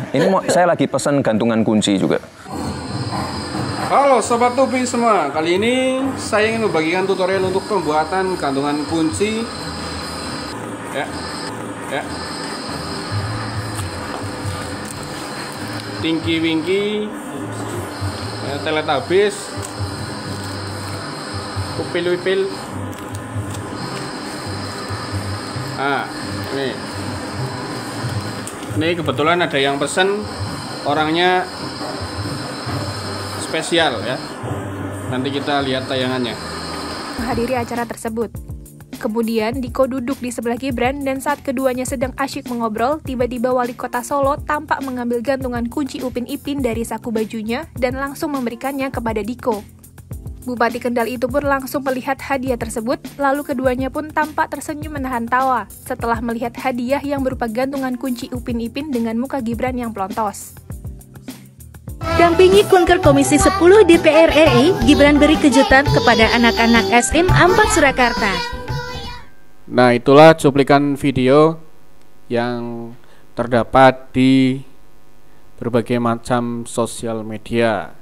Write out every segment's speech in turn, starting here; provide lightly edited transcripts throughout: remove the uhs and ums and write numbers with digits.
Ini saya lagi pesan gantungan kunci juga. Halo Sobat Tupi semua, kali ini saya ingin membagikan tutorial untuk pembuatan gantungan kunci. Ya. Tinky Winky, Teletubbies, Upil-Upil. Ini kebetulan ada yang pesen, orangnya spesial ya. Nanti kita lihat tayangannya. Menghadiri acara tersebut. Kemudian Diko duduk di sebelah Gibran dan saat keduanya sedang asyik mengobrol, tiba-tiba wali kota Solo tampak mengambil gantungan kunci Upin Ipin dari saku bajunya dan langsung memberikannya kepada Diko. Bupati Kendal itu pun langsung melihat hadiah tersebut, lalu keduanya pun tampak tersenyum menahan tawa setelah melihat hadiah yang berupa gantungan kunci Upin Ipin dengan muka Gibran yang pelontos. Dampingi Kunker Komisi 10 DPR RI, Gibran beri kejutan kepada anak-anak SM 4 Surakarta. Nah, itulah cuplikan video yang terdapat di berbagai macam sosial media.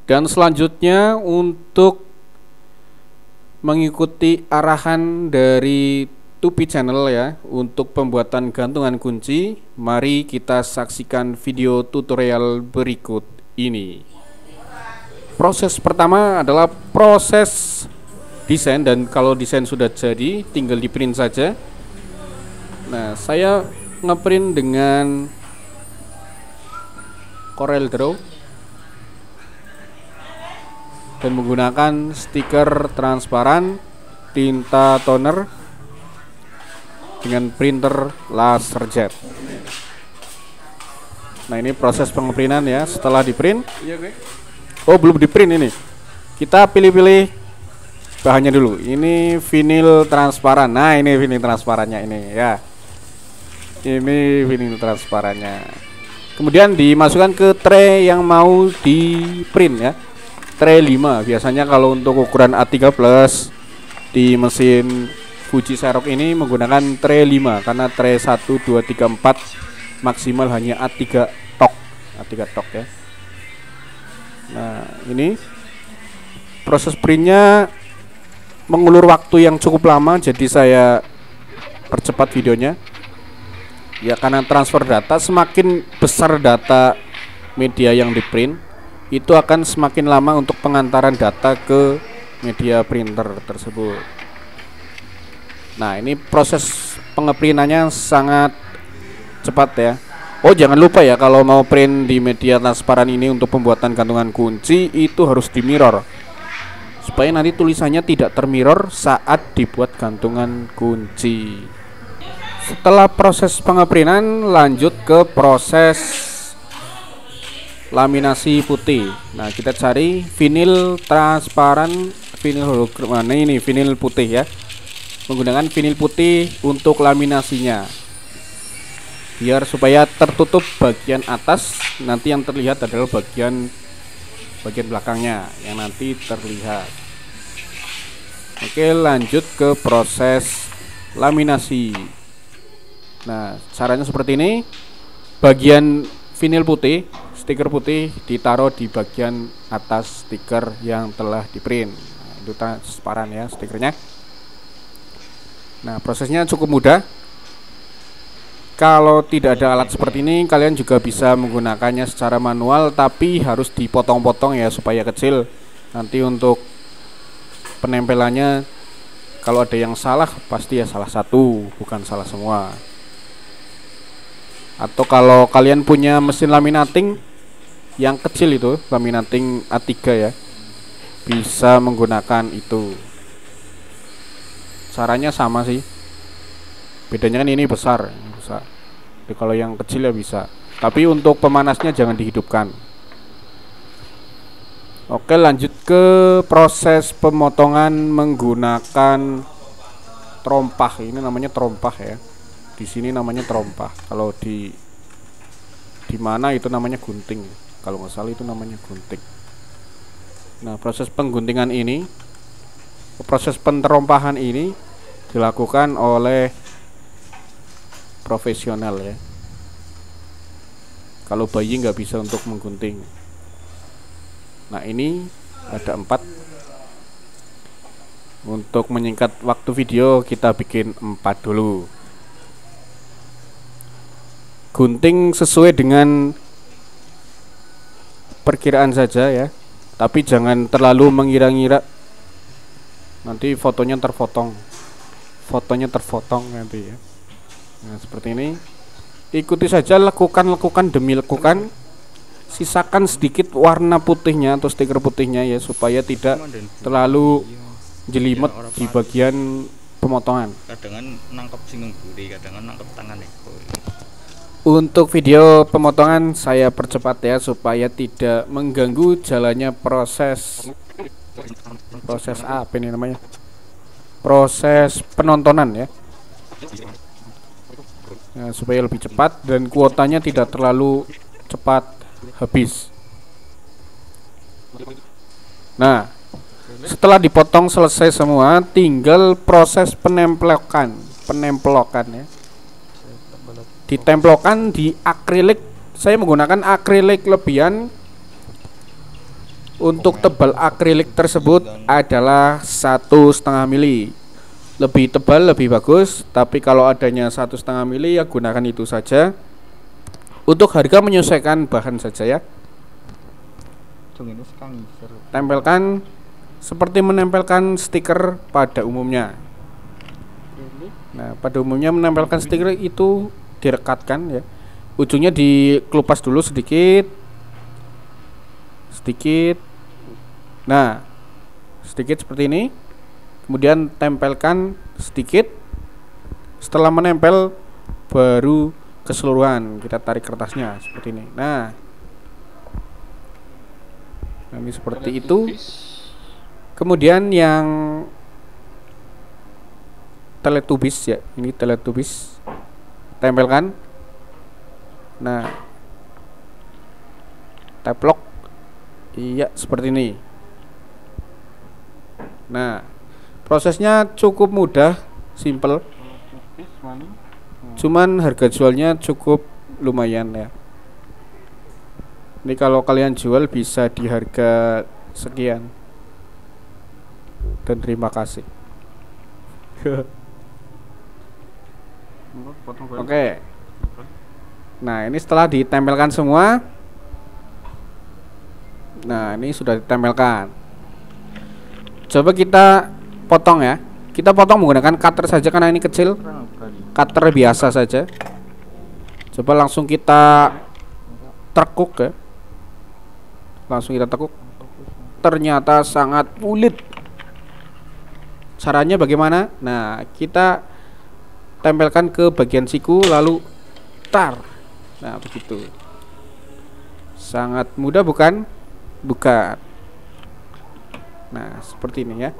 Dan selanjutnya untuk mengikuti arahan dari Tupi Channel ya untuk pembuatan gantungan kunci, mari kita saksikan video tutorial berikut ini. Proses pertama adalah proses desain, dan kalau desain sudah jadi tinggal di print saja. Nah, saya ngeprint dengan Corel Draw dan menggunakan stiker transparan, tinta toner dengan printer laserjet. Nah, ini proses pengeprintan ya. Setelah di print, oh belum di print ini, kita pilih-pilih bahannya dulu. Ini vinil transparan. Nah, ini vinil transparannya ini ya. Ini vinil transparannya. Kemudian dimasukkan ke tray yang mau di print ya. Tray 5. Biasanya kalau untuk ukuran A3 plus di mesin Fuji Xerox ini menggunakan tray 5 karena tray 1 2 3 4 maksimal hanya A3 tok ya. Nah, ini proses printnya mengulur waktu yang cukup lama, jadi saya percepat videonya ya, karena transfer data, semakin besar data media yang di print itu akan semakin lama untuk pengantaran data ke media printer tersebut. Nah, ini proses pengeprintannya sangat cepat ya. Oh, jangan lupa ya, kalau mau print di media transparan ini untuk pembuatan gantungan kunci itu harus di mirror supaya nanti tulisannya tidak termirror saat dibuat gantungan kunci. Setelah proses pengeprintan, lanjut ke proses laminasi putih. Nah, kita cari vinil transparan, vinil hologram. Nah, ini vinil putih ya. Menggunakan vinil putih untuk laminasinya, biar supaya tertutup bagian atas, nanti yang terlihat adalah bagian belakangnya yang nanti terlihat. Oke, lanjut ke proses laminasi. Nah, caranya seperti ini. Bagian vinil putih, stiker putih ditaruh di bagian atas stiker yang telah di print. Nah, itu transparan ya stikernya. Nah, prosesnya cukup mudah. Kalau tidak ada alat seperti ini, kalian juga bisa menggunakannya secara manual, tapi harus dipotong-potong ya supaya kecil. Nanti untuk penempelannya, kalau ada yang salah pasti ya salah satu, bukan salah semua. Atau kalau kalian punya mesin laminating yang kecil itu, laminating A3 ya, bisa menggunakan itu. Caranya sama sih, bedanya kan ini besar. Jadi kalau yang kecil ya bisa, tapi untuk pemanasnya jangan dihidupkan. Oke, lanjut ke proses pemotongan menggunakan trompah. Ini namanya trompah ya. Di sini namanya trompah. Kalau di mana itu namanya gunting. Kalau nggak salah itu namanya gunting. Nah, proses pengguntingan ini, proses penterompahan ini dilakukan oleh profesional ya. Kalau bayi nggak bisa untuk menggunting. Nah ini ada 4. Untuk menyingkat waktu video kita bikin 4 dulu. Gunting sesuai dengan perkiraan saja ya, tapi jangan terlalu mengira-ngira, nanti fotonya terpotong nanti ya. Nah seperti ini, ikuti saja, lakukan demi lakukan. Sisakan sedikit warna putihnya atau stiker putihnya ya, supaya tidak terlalu jelimet di bagian pemotongan. Kadang nangkep singgung buri, kadang nangkep tangan ya. Untuk video pemotongan saya percepat ya, supaya tidak mengganggu jalannya proses apa ini namanya, proses penontonan ya. Nah, supaya lebih cepat dan kuotanya tidak terlalu cepat habis. Nah setelah dipotong selesai semua, tinggal proses penemplokan ya. Ditempelkan di akrilik. Saya menggunakan akrilik lebihan. Untuk tebal akrilik tersebut adalah 1,5 mili. Lebih tebal lebih bagus, tapi kalau adanya 1,5 mili ya gunakan itu saja. Untuk harga menyesuaikan bahan saja ya. Tempelkan seperti menempelkan stiker pada umumnya. Nah pada umumnya menempelkan stiker itu direkatkan ya, ujungnya dikelupas dulu sedikit. Nah sedikit seperti ini, kemudian tempelkan sedikit. Setelah menempel baru keseluruhan kita tarik kertasnya seperti ini. Nah ini seperti itu. Kemudian yang teletubbies ya, ini teletubbies, tempelkan. Nah teplok, iya seperti ini. Nah prosesnya cukup mudah, simple, cuman harga jualnya cukup lumayan ya. Ini kalau kalian jual bisa di harga sekian. Dan terima kasih. Oke. Nah ini setelah ditempelkan semua. Nah ini sudah ditempelkan. Coba kita potong ya. Kita potong menggunakan cutter saja karena ini kecil. Cutter biasa saja. Coba langsung kita tekuk ya. Langsung kita tekuk. Ternyata sangat sulit. Caranya bagaimana? Nah kita tempelkan ke bagian siku lalu tar. Nah begitu. Sangat mudah bukan? Bukan. Nah seperti ini ya.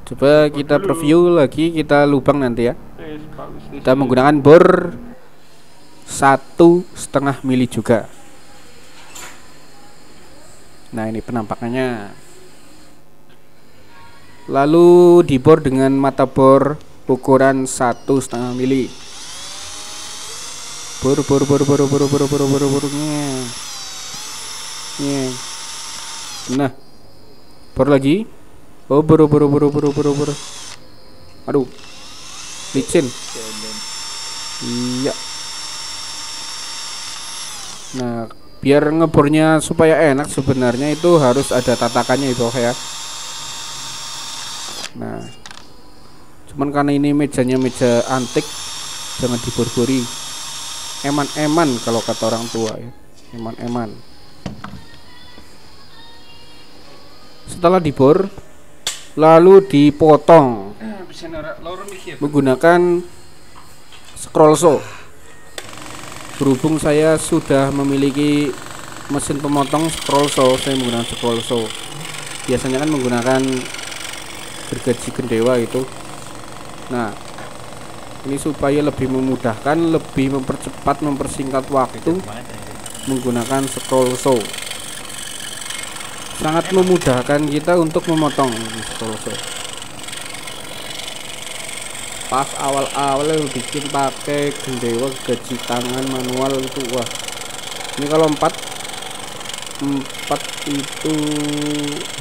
Coba kita preview lagi, kita lubang nanti ya. Kita menggunakan bor 1,5 mili juga. Nah ini penampakannya. Lalu dibor dengan mata bor ukuran 1,5 mili. Bor. Nah, bor lagi. Oh, bor. Aduh, licin. Iya. Nah, biar ngebornya supaya enak sebenarnya itu harus ada tatakannya itu ya. Nah, cuman karena ini mejanya meja antik, jangan dibor-bori. Eman-eman kalau kata orang tua ya. Eman-eman. Setelah dibor, lalu dipotong menggunakan scroll saw. Berhubung saya sudah memiliki mesin pemotong scroll saw, saya menggunakan scroll saw. Biasanya kan menggunakan gergaji gendewa itu. Nah ini supaya lebih memudahkan, lebih mempercepat, mempersingkat waktu menggunakan scroll saw. Sangat memudahkan kita untuk memotong scroll saw. pas awal-awal bikin pakai gendewa gaji tangan manual itu, wah ini kalau 4 itu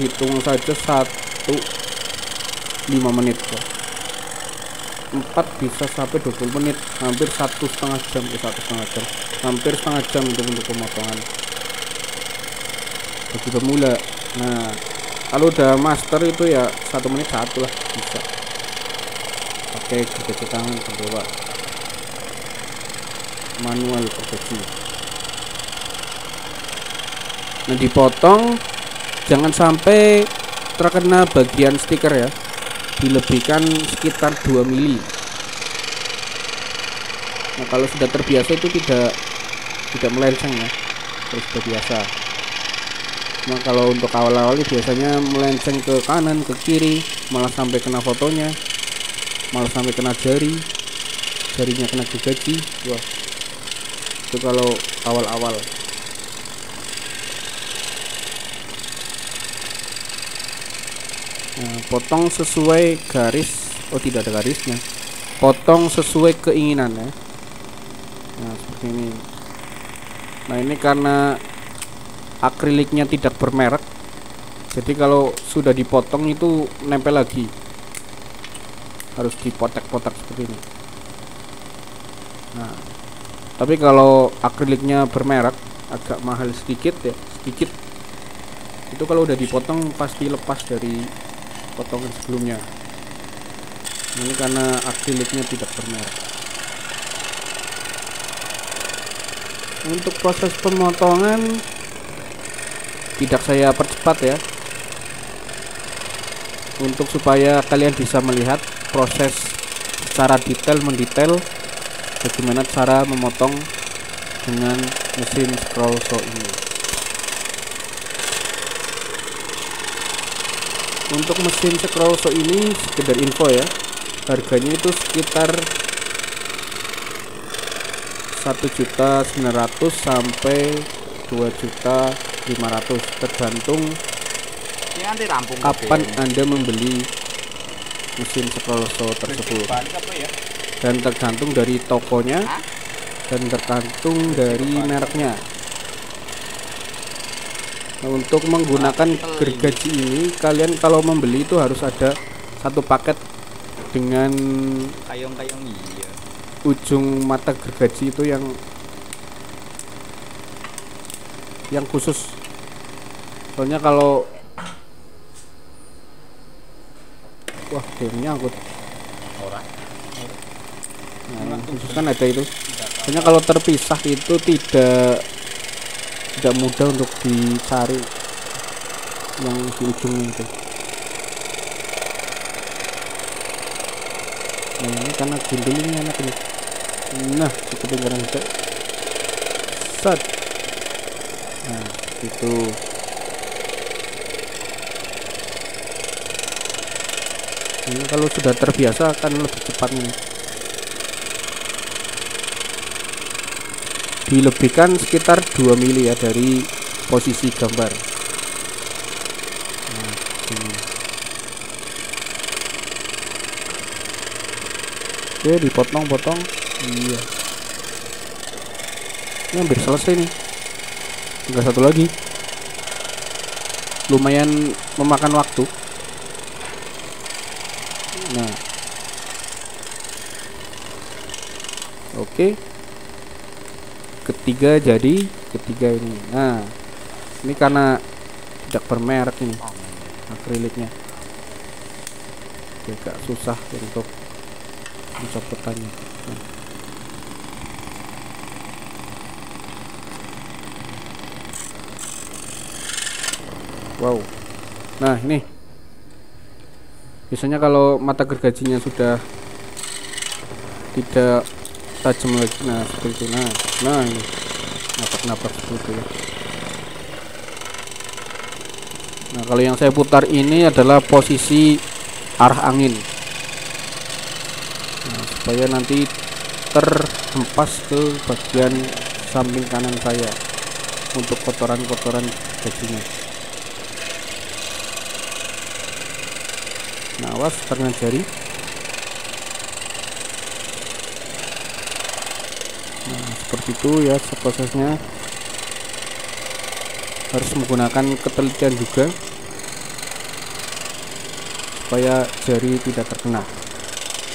hitung saja 5 menit kok. 4 bisa sampai 20 menit, hampir 1,5 jam, hampir setengah jam untuk pemotongan bagi pemula. Nah kalau udah master itu ya 1 menit 1 lah bisa pakai gergaji tangan kedua manual gergaji. Nah dipotong jangan sampai terkena bagian stiker ya, dilebihkan sekitar 2 mili. Nah kalau sudah terbiasa itu tidak melenceng ya, terus sudah biasa. Nah kalau untuk awal-awal biasanya melenceng ke kanan ke kiri, malah sampai kena fotonya, malah sampai kena jarinya kena gergaji. Wah itu kalau awal-awal. Nah, potong sesuai garis, tidak ada garisnya, potong sesuai keinginan ya. Nah seperti ini. Nah ini karena akriliknya tidak bermerek, jadi kalau sudah dipotong itu nempel lagi, harus dipotek-potek seperti ini. Nah tapi kalau akriliknya bermerek agak mahal sedikit ya, sedikit itu kalau udah dipotong pasti lepas dari potongan sebelumnya. Ini karena akriliknya tidak bermerek. Untuk proses pemotongan tidak saya percepat ya, untuk supaya kalian bisa melihat proses secara mendetail bagaimana cara memotong dengan mesin scroll saw ini. Untuk mesin scroll saw ini sekedar info ya, harganya itu sekitar 1.900.000 sampai 2.500.000 tergantung kapan Anda membeli mesin scroll saw tersebut, dan tergantung dari tokonya dan tergantung dari mereknya. Nah, untuk menggunakan gergaji ini kalian kalau membeli itu harus ada satu paket dengan kayong-kayong iya. Ujung mata gergaji itu yang khusus. Soalnya kalau wah gamenya aku nah, yang khusus kan ada itu. Soalnya kalau terpisah itu tidak mudah untuk dicari yang di ujungnya itu. Nah ini karena gundulingnya enak ini. Nah cukup lingkaran juga. Set. Nah itu. Ini kalau sudah terbiasa akan lebih cepat nih. Dilebihkan sekitar 2 mili ya dari posisi gambar. Nah, ini. Oke, dipotong-potong. Iya. Ini hampir selesai nih. Tinggal satu lagi. Lumayan memakan waktu. Nah. Oke. Ketiga ini. Nah, ini karena tidak bermerek ini akriliknya. Agak susah untuk pencopotannya. Wow. Nah, ini. Biasanya kalau mata gergajinya sudah tidak tajam lagi, nah seperti itu. Nah ini napak-napak seperti itu ya. Nah kalau yang saya putar ini adalah posisi arah angin, nah, supaya nanti terhempas ke bagian samping kanan saya untuk kotoran-kotoran gajinya. Nah awas terkena jari. seperti itu ya prosesnya. Harus menggunakan ketelitian juga supaya jari tidak terkena.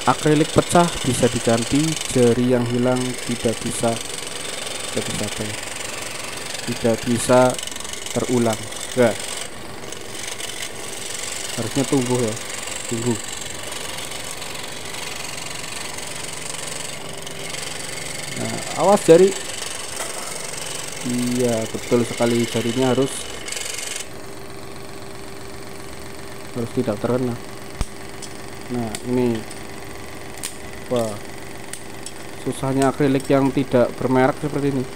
Akrilik pecah bisa diganti, jari yang hilang tidak bisa terulang. Ya, harusnya tunggu. Nah, awas jari. Iya, betul sekali, jarinya harus tidak terkena. Nah, ini wah, susahnya akrilik yang tidak bermerek seperti ini.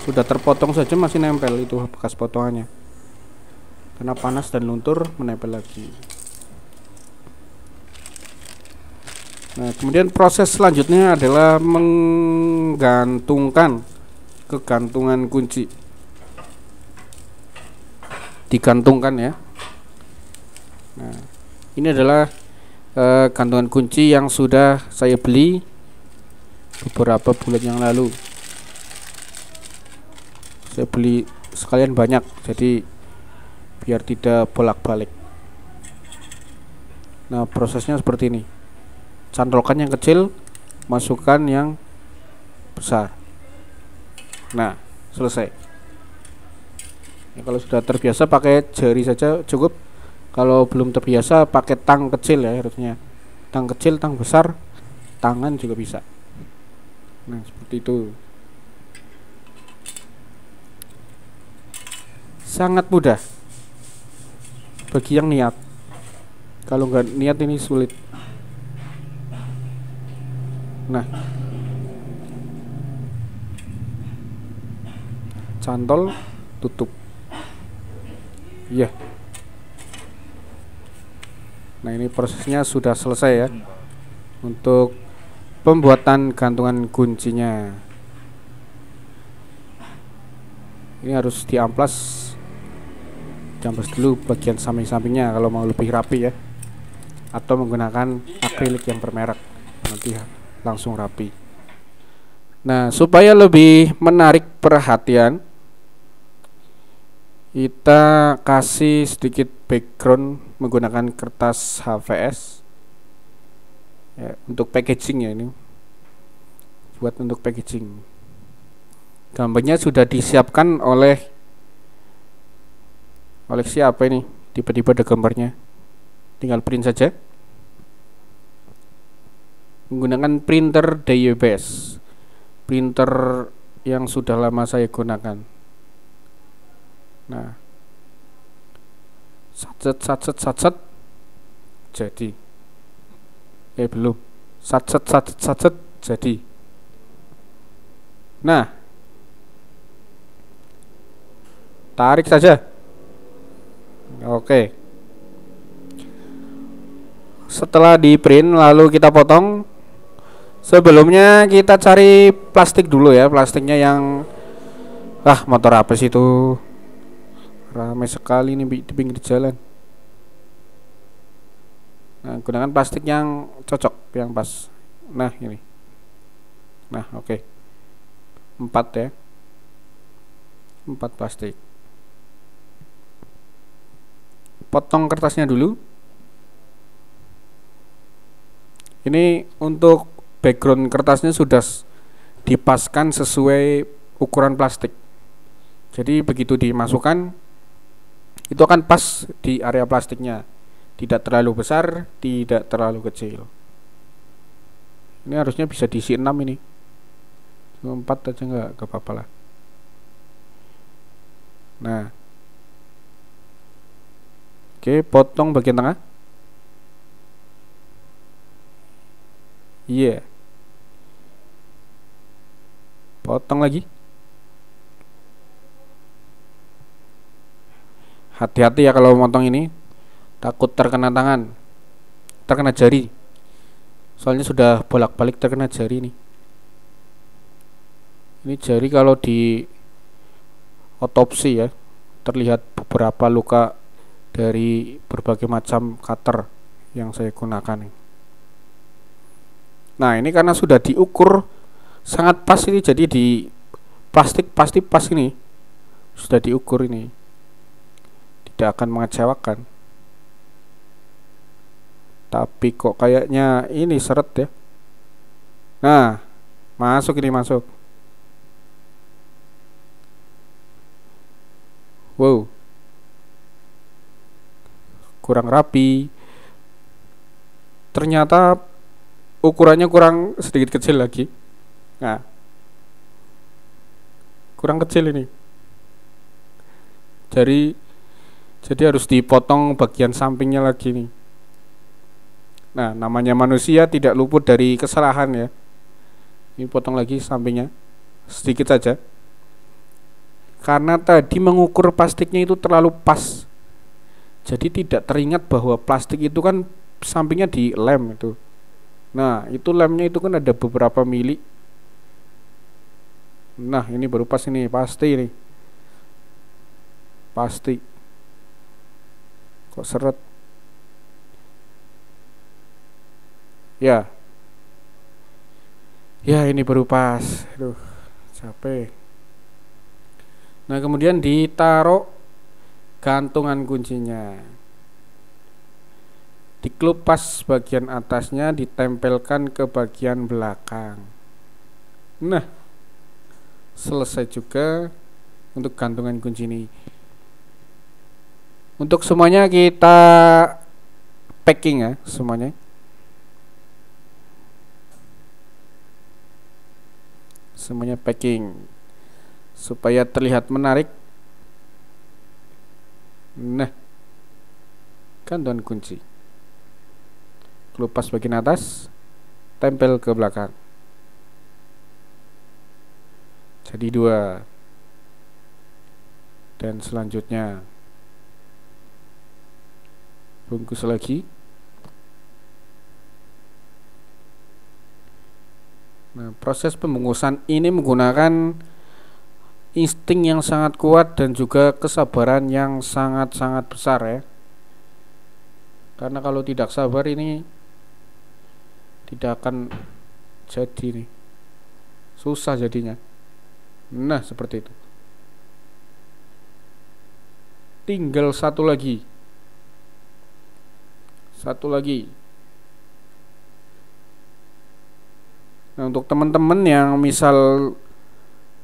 Sudah terpotong saja masih nempel itu bekas potongannya, karena panas dan luntur menempel lagi. Nah, kemudian proses selanjutnya adalah menggantungkan kegantungan kunci. Digantungkan ya. Nah, ini adalah gantungan kunci yang sudah saya beli beberapa bulan yang lalu. Saya beli sekalian banyak, jadi biar tidak bolak-balik. Nah, prosesnya seperti ini. Cantolkan yang kecil, masukkan yang besar. Nah, selesai. Ya, kalau sudah terbiasa pakai jari saja cukup. Kalau belum terbiasa pakai tang kecil ya, harusnya tang kecil, tang besar, tangan juga bisa. Nah, seperti itu. Sangat mudah bagi yang niat. Kalau nggak niat ini sulit. Nah, cantol, tutup. Iya. Nah, ini prosesnya sudah selesai ya untuk pembuatan gantungan kuncinya. Ini harus diamplas dulu bagian samping-sampingnya kalau mau lebih rapi ya, atau menggunakan akrilik yang bermerek nanti langsung rapi. Nah, supaya lebih menarik perhatian, kita kasih sedikit background menggunakan kertas HVS ya, untuk packaging ya. Ini buat untuk packaging. Gambarnya sudah disiapkan oleh siapa ini? Tiba-tiba ada gambarnya. Tinggal print saja menggunakan printer DYBS, printer yang sudah lama saya gunakan. Nah, satset jadi. Belum. Satset jadi. Nah, tarik saja. Oke. Setelah di print lalu kita potong. Sebelumnya kita cari plastik dulu ya, plastiknya yang motor apa sih itu? Ramai sekali ini di pinggir jalan. Nah, gunakan plastik yang cocok, yang pas. Nah, ini. Nah, oke. 4 ya. 4 plastik. Potong kertasnya dulu. Ini untuk background kertasnya sudah dipaskan sesuai ukuran plastik. Jadi begitu dimasukkan itu akan pas di area plastiknya. Tidak terlalu besar, tidak terlalu kecil. Ini harusnya bisa diisi 6 ini. Cuma 4 aja nggak apa-apa lah. Nah, oke, potong bagian tengah. Iya. Potong lagi. Hati-hati ya kalau motong ini, takut terkena tangan, terkena jari. Soalnya sudah bolak-balik terkena jari nih. Ini jari kalau di otopsi ya, terlihat beberapa luka dari berbagai macam cutter yang saya gunakan. Nah, ini karena sudah diukur sangat pas ini, jadi di plastik pasti pas ini, sudah diukur ini, tidak akan mengecewakan. Tapi kok kayaknya ini seret ya. Nah, masuk ini, masuk. Wow, kurang rapi. Ternyata ukurannya kurang sedikit kecil lagi. Nah, kurang kecil ini. Jadi harus dipotong bagian sampingnya lagi nih. Nah, namanya manusia tidak luput dari kesalahan ya. Ini potong lagi sampingnya sedikit saja. Karena tadi mengukur plastiknya itu terlalu pas. Jadi tidak teringat bahwa plastik itu kan sampingnya di lem itu. Nah, itu lemnya itu kan ada beberapa mili. Nah, ini baru pas ini, pasti ini. Pasti. Kok seret? Ya. Ya, ini baru pas. Aduh, capek. Nah, kemudian ditaruh gantungan kuncinya. Dikelupas bagian atasnya, ditempelkan ke bagian belakang. Nah, selesai juga untuk gantungan kunci ini. Untuk semuanya kita packing ya, semuanya. Semuanya packing supaya terlihat menarik. Nah, gantungan kunci kelupas bagian atas, tempel ke belakang. Jadi 2. Dan selanjutnya bungkus lagi. Nah, proses pembungkusan ini menggunakan insting yang sangat kuat dan juga kesabaran yang sangat-sangat besar ya. Karena kalau tidak sabar ini tidak akan jadi nih. Susah jadinya. Nah, seperti itu. Tinggal satu lagi. Satu lagi. Nah, untuk teman-teman yang misal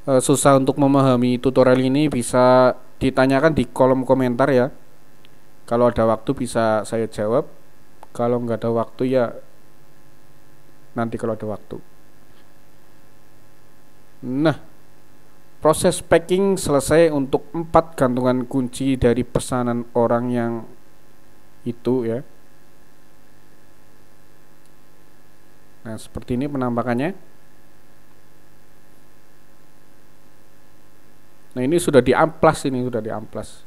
susah untuk memahami tutorial ini, bisa ditanyakan di kolom komentar ya. Kalau ada waktu bisa saya jawab. Kalau nggak ada waktu ya nanti kalau ada waktu. Nah, proses packing selesai untuk 4 gantungan kunci dari pesanan orang yang itu ya. Nah, seperti ini penampakannya. Nah, ini sudah diamplas, ini sudah diamplas.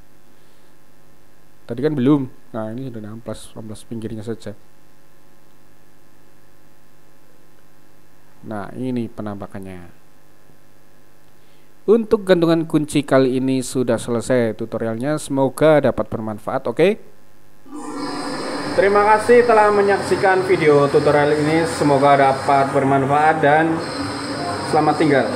Tadi kan belum. Nah, ini sudah diamplas, amplas pinggirnya saja. Nah, ini penampakannya. Untuk gantungan kunci kali ini sudah selesai tutorialnya. Semoga dapat bermanfaat, oke? Terima kasih telah menyaksikan video tutorial ini. Semoga dapat bermanfaat dan selamat tinggal.